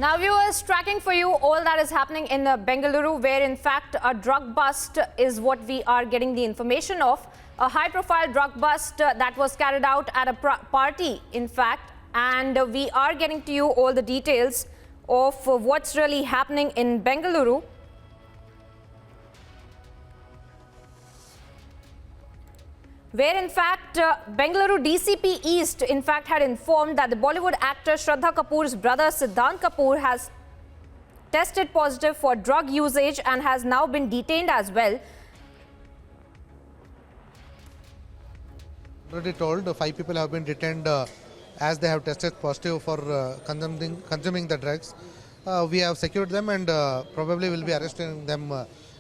Now, viewers, tracking for you all that is happening in Bengaluru, where in fact a drug bust is what we are getting the information of. A high-profile drug bust that was carried out at a party, in fact, and we are getting to you all the details of what's really happening in Bengaluru. Where in fact Bengaluru DCP East in fact had informed that the Bollywood actor Shraddha Kapoor's brother Siddhanth Kapoor has tested positive for drug usage and has now been detained as well. Already told 5 people have been detained as they have tested positive for consuming the drugs. We have secured them and probably will be arresting them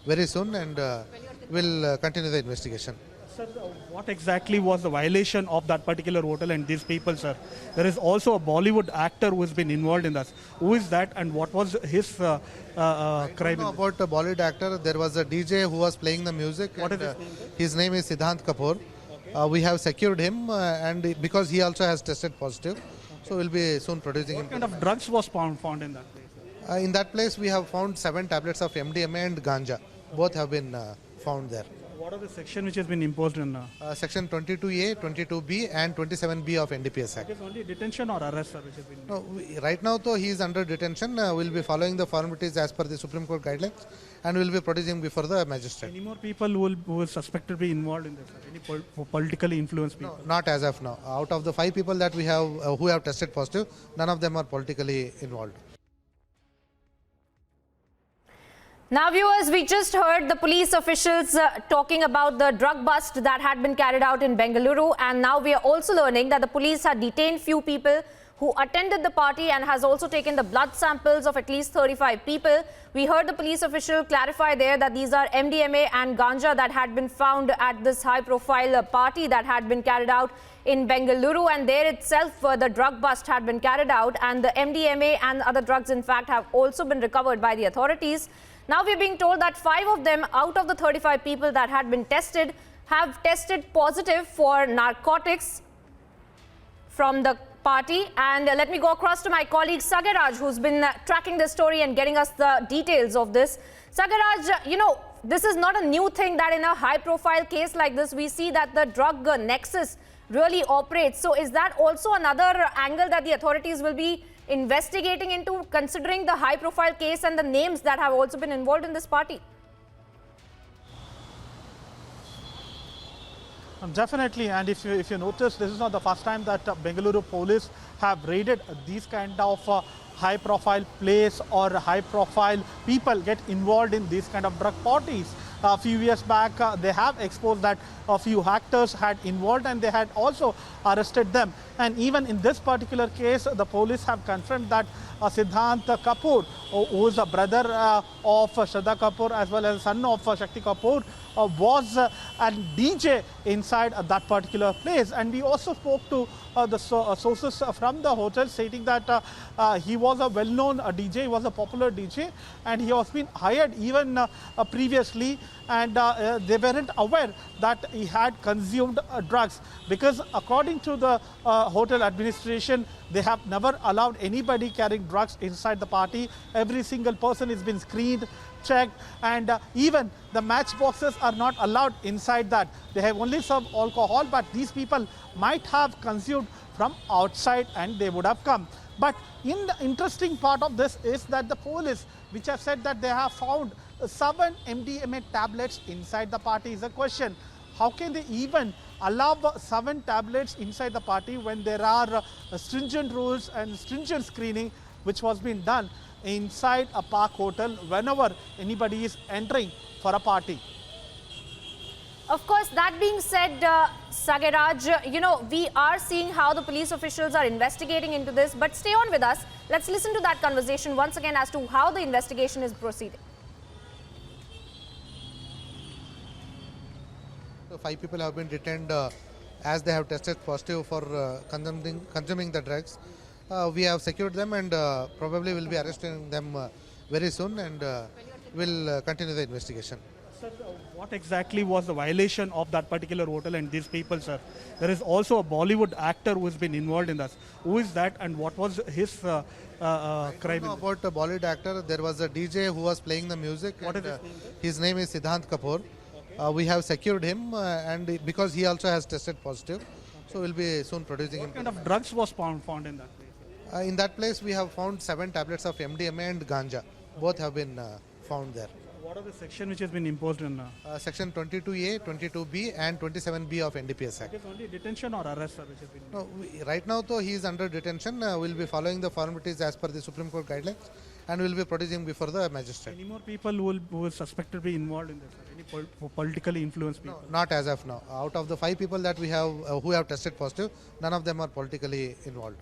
very soon and will continue the investigation. Sir, what exactly was the violation of that particular hotel and these people, sir? There is also a Bollywood actor who has been involved in this. Who is that and what was his crime? I don't know about the Bollywood actor. There was a DJ who was playing the music. What is his name, sir? His name is Siddhanth Kapoor. Okay. We have secured him and because he also has tested positive. Okay. So we'll be soon producing him. What kind of drugs was found in that place? In that place we have found 7 tablets of MDMA and ganja. Both have been found there. What are the section which has been imposed in? Section 22A, 22B and 27B of NDPS Act. It is only detention or arrest, sir, which has been... No, right now though he is under detention. We'll be following the formalities as per the Supreme Court guidelines and we'll be producing before the magistrate. Any more people who are suspected to be involved in this? Any politically influenced people? No, not as of now. Out of the 5 people that we have who have tested positive, none of them are politically involved. Now, viewers, we just heard the police officials talking about the drug bust that had been carried out in Bengaluru, and now we are also learning that the police had detained few people who attended the party and has also taken the blood samples of at least 35 people. We heard the police official clarify there that these are MDMA and ganja that had been found at this high-profile party that had been carried out in Bengaluru, and there itself the drug bust had been carried out, and the MDMA and other drugs in fact have also been recovered by the authorities. Now we're being told that 5 of them out of the 35 people that had been tested have tested positive for narcotics from the party. And let me go across to my colleague Sagaraj, who's been tracking this story and getting us the details of this. Sagaraj, you know, this is not a new thing that in a high-profile case like this, we see that the drug nexus really operates. So is that also another angle that the authorities will be investigating into, considering the high-profile case and the names that have also been involved in this party? Definitely, and if you notice, this is not the first time that Bengaluru police have raided these kind of high-profile place or high-profile people get involved in these kind of drug parties. A few years back, they have exposed that a few actors had involved and they had also arrested them. And even in this particular case, the police have confirmed that Siddhanth Kapoor, who is a brother of Shraddha Kapoor as well as son of Shakti Kapoor, was a DJ inside that particular place. And we also spoke to the sources from the hotel stating that he was a well-known DJ, he was a popular DJ, and he was been hired even previously, and they weren't aware that he had consumed drugs, because according to the hotel administration, they have never allowed anybody carrying drugs inside the party. Every single person has been screened, checked, and even the matchboxes are not allowed inside that. They have only served alcohol, but these people might have consumed from outside and they would have come. But in the interesting part of this is that the police, which have said that they have found 7 MDMA tablets inside the party, is a question. How can they even allow 7 tablets inside the party when there are stringent rules and stringent screening which was being done inside a park hotel whenever anybody is entering for a party? Of course, that being said, Sagaraj, you know, we are seeing how the police officials are investigating into this, but stay on with us. Let's listen to that conversation once again as to how the investigation is proceeding. 5 people have been detained as they have tested positive for consuming the drugs. We have secured them and probably will be arresting them very soon and will continue the investigation. Sir, what exactly was the violation of that particular hotel and these people, sir? There is also a Bollywood actor who has been involved in this. Who is that and what was his crime? About a Bollywood actor, there was a DJ who was playing the music. What and, is his name? his name is Siddhanth Kapoor. We have secured him and because he also has tested positive, so we'll be soon producing him. What kind of drugs was found in that place? In that place, we have found 7 tablets of MDMA and ganja. Both have been found there. What are the section which has been imposed in? Section 22A, 22B and 27B of NDPS Act. It is only detention or arrest, sir, which has been... No, right now, though, he is under detention. We'll be following the formalities as per the Supreme Court guidelines and we'll be producing before the magistrate. Any more people who will suspected to be involved in this, sir? Any politically influenced people? No, not as of now. Out of the 5 people that we have who have tested positive, none of them are politically involved.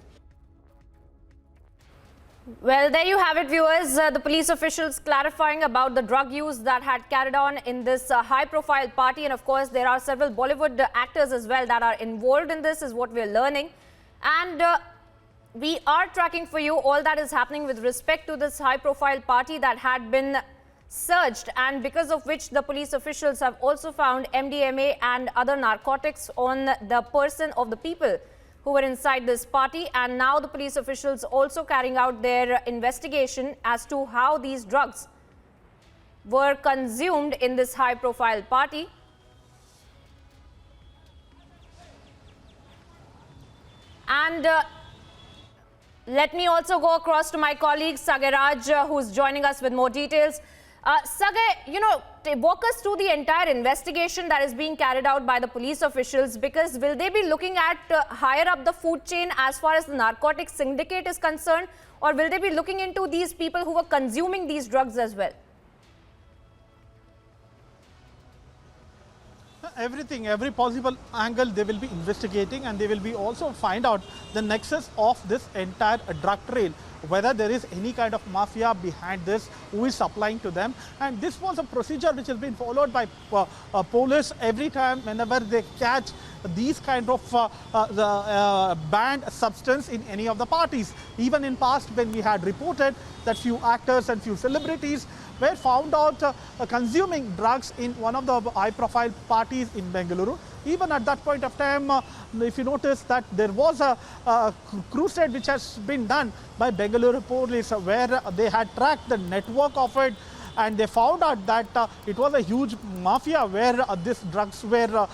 Well, there you have it, viewers. The police officials clarifying about the drug use that had carried on in this high-profile party. And of course, there are several Bollywood actors as well that are involved in this, is what we're learning. And we are tracking for you all that is happening with respect to this high-profile party that had been searched, and because of which the police officials have also found MDMA and other narcotics on the person of the people who were inside this party. And now the police officials also carrying out their investigation as to how these drugs were consumed in this high-profile party. And let me also go across to my colleague Sagaraj, who's joining us with more details. Sagar, walk us through the entire investigation that is being carried out by the police officials, because will they be looking at higher up the food chain as far as the narcotics syndicate is concerned, or will they be looking into these people who were consuming these drugs as well? Everything, every possible angle they will be investigating, and they will be also find out the nexus of this entire drug trail, whether there is any kind of mafia behind this, who is supplying to them. And this was a procedure which has been followed by police every time whenever they catch these kind of banned substance in any of the parties. Even in past, when we had reported that few actors and few celebrities were found out consuming drugs in one of the high-profile parties in Bengaluru. Even at that point of time, if you notice that there was a crusade which has been done by Bengaluru police, where they had tracked the network of it, and they found out that it was a huge mafia where these drugs were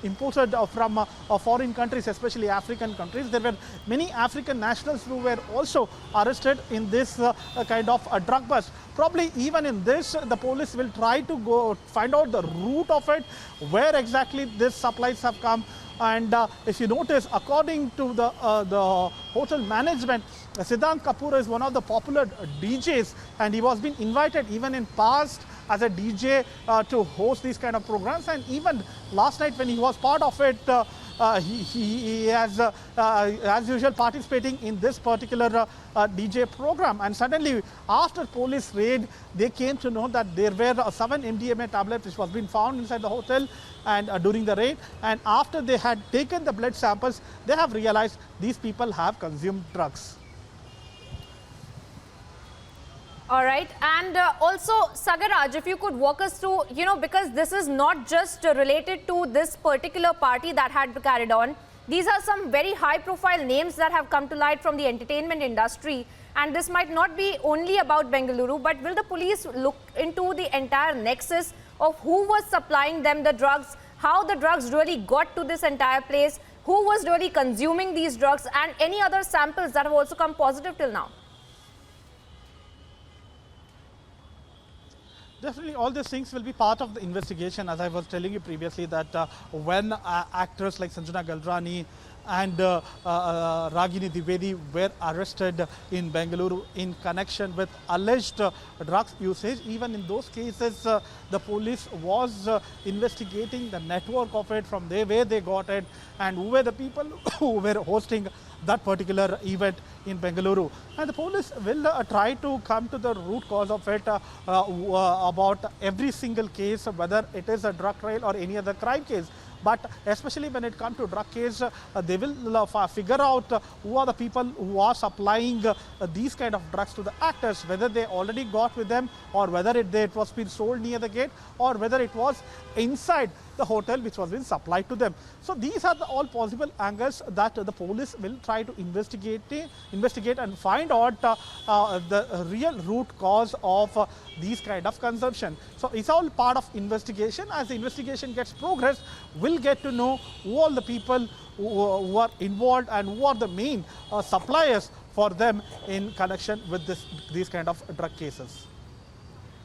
imported from foreign countries, especially African countries. There were many African nationals who were also arrested in this kind of a drug bust. Probably even in this, the police will try to go find out the root of it, where exactly these supplies have come. And if you notice, according to the hotel management, Siddhanth Kapoor is one of the popular DJs, and he was being invited even in past as a DJ to host these kind of programs. And even last night when he was part of it, he has, as usual, participating in this particular DJ program. And suddenly, after police raid, they came to know that there were 7 MDMA tablets which was being found inside the hotel and during the raid. And after they had taken the blood samples, they have realized these people have consumed drugs. All right. And also, Sagaraj, if you could walk us through, because this is not just related to this particular party that had carried on. These are some very high-profile names that have come to light from the entertainment industry. And this might not be only about Bengaluru, but will the police look into the entire nexus of who was supplying them the drugs, how the drugs really got to this entire place, who was really consuming these drugs, and any other samples that have also come positive till now? Definitely, all these things will be part of the investigation. As I was telling you previously, that when actors like Sanjana Galrani and Ragini Dwivedi were arrested in Bengaluru in connection with alleged drugs usage, even in those cases, the police was investigating the network of it, from where they got it, and who were the people who were hosting that particular event in Bengaluru. And the police will try to come to the root cause of it about every single case, whether it is a drug trial or any other crime case. But especially when it comes to drug case, they will figure out who are the people who are supplying these kind of drugs to the actors, whether they already got with them or whether it was being sold near the gate or whether it was inside the hotel which was being supplied to them. So these are all possible angles that the police will try to investigate and find out the real root cause of these kind of consumption. So it's all part of investigation. As the investigation gets progress, we'll get to know who all the people who are involved and who are the main suppliers for them in connection with these kind of drug cases.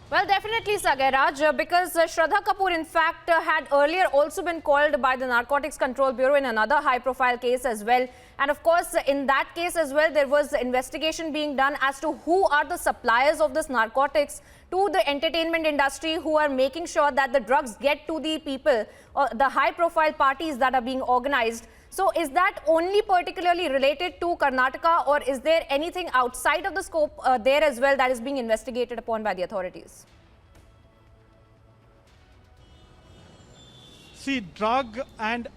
Well, definitely, Sagaraj, because Shraddha Kapoor, in fact, had earlier also been called by the Narcotics Control Bureau in another high-profile case as well. And of course, in that case as well, there was investigation being done as to who are the suppliers of this narcotics to the entertainment industry, who are making sure that the drugs get to the people, or the high-profile parties that are being organized. So is that only particularly related to Karnataka, or is there anything outside of the scope there as well that is being investigated upon by the authorities? See, drug and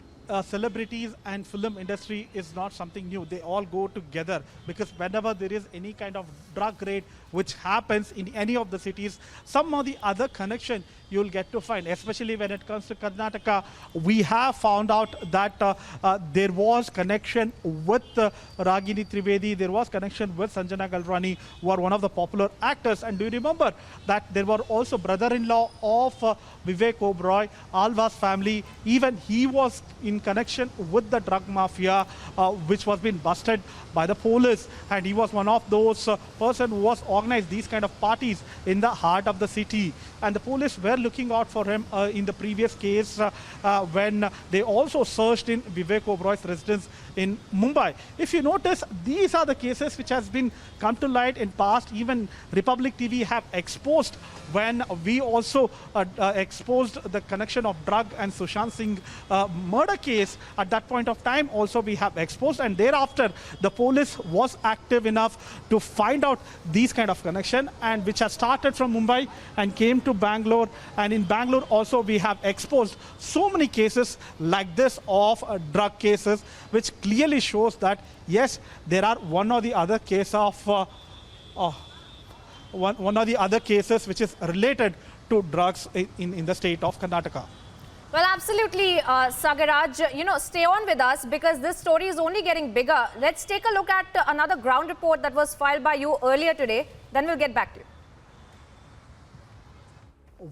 celebrities and film industry is not something new. They all go together, because whenever there is any kind of drug raid which happens in any of the cities, some or the other connection you'll get to find. Especially when it comes to Karnataka, we have found out that there was connection with Ragini Trivedi, there was connection with Sanjana Galrani, who are one of the popular actors. And do you remember that there were also brother-in-law of Vivek Oberoi, Alva's family, even he was in connection with the drug mafia, which was being busted by the police, and he was one of those person who was organized these kind of parties in the heart of the city. And the police were looking out for him in the previous case when they also searched in Vivek Oberoi's residence in Mumbai. If you notice, these are the cases which has been come to light in past. Even Republic TV have exposed when we also exposed the connection of drug and Sushant Singh murder case. At that point of time also we have exposed, and thereafter the police was active enough to find out these kind of connection, and which has started from Mumbai and came to Bangalore. And in Bangalore also we have exposed so many cases like this of drug cases, which clearly shows that yes, there are one or the other case of one or the other cases which is related to drugs in the state of Karnataka. Well, absolutely, Sagaraj, stay on with us, because this story is only getting bigger. Let's take a look at another ground report that was filed by you earlier today. Then we'll get back to you.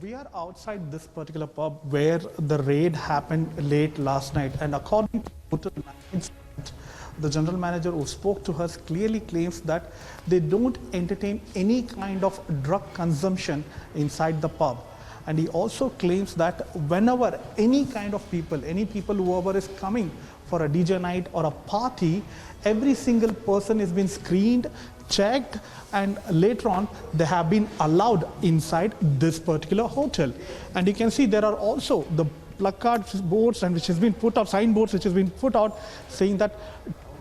We are outside this particular pub where the raid happened late last night, and according to hotel management, the general manager who spoke to us clearly claims that they don't entertain any kind of drug consumption inside the pub. And he also claims that whenever any kind of people, whoever is coming for a DJ night or a party, every single person is being screened, checked, and later on they have been allowed inside this particular hotel. And you can see there are also the placard boards and which has been put out, signboards which has been put out saying that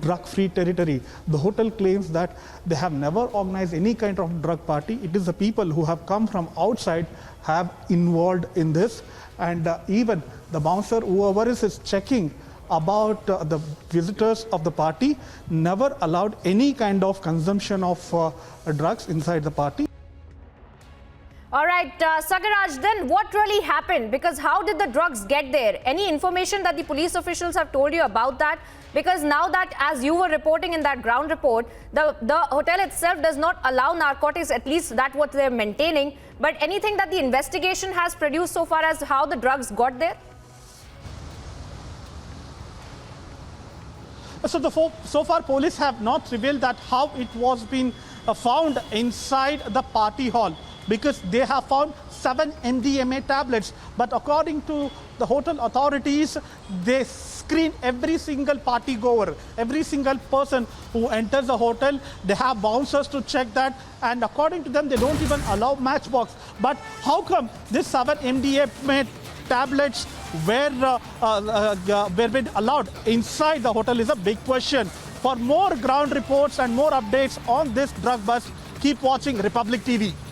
drug-free territory. The hotel claims that they have never organized any kind of drug party. It is the people who have come from outside have involved in this, and even the bouncer, whoever is checking about the visitors of the party, never allowed any kind of consumption of drugs inside the party. All right, Sagaraj, then what really happened? Because how did the drugs get there? Any information that the police officials have told you about that? Because now that, as you were reporting in that ground report, the hotel itself does not allow narcotics, at least that's what they're maintaining. But anything that the investigation has produced so far as how the drugs got there? So far, police have not revealed that how it was being found inside the party hall, because they have found 7 MDMA tablets. But according to the hotel authorities, they screen every single party goer, every single person who enters the hotel. They have bouncers to check that, and according to them, they don't even allow matchbox. But how come this 7 MDMA tablets were been allowed inside the hotel is a big question. For more ground reports and more updates on this drug bust, keep watching Republic TV.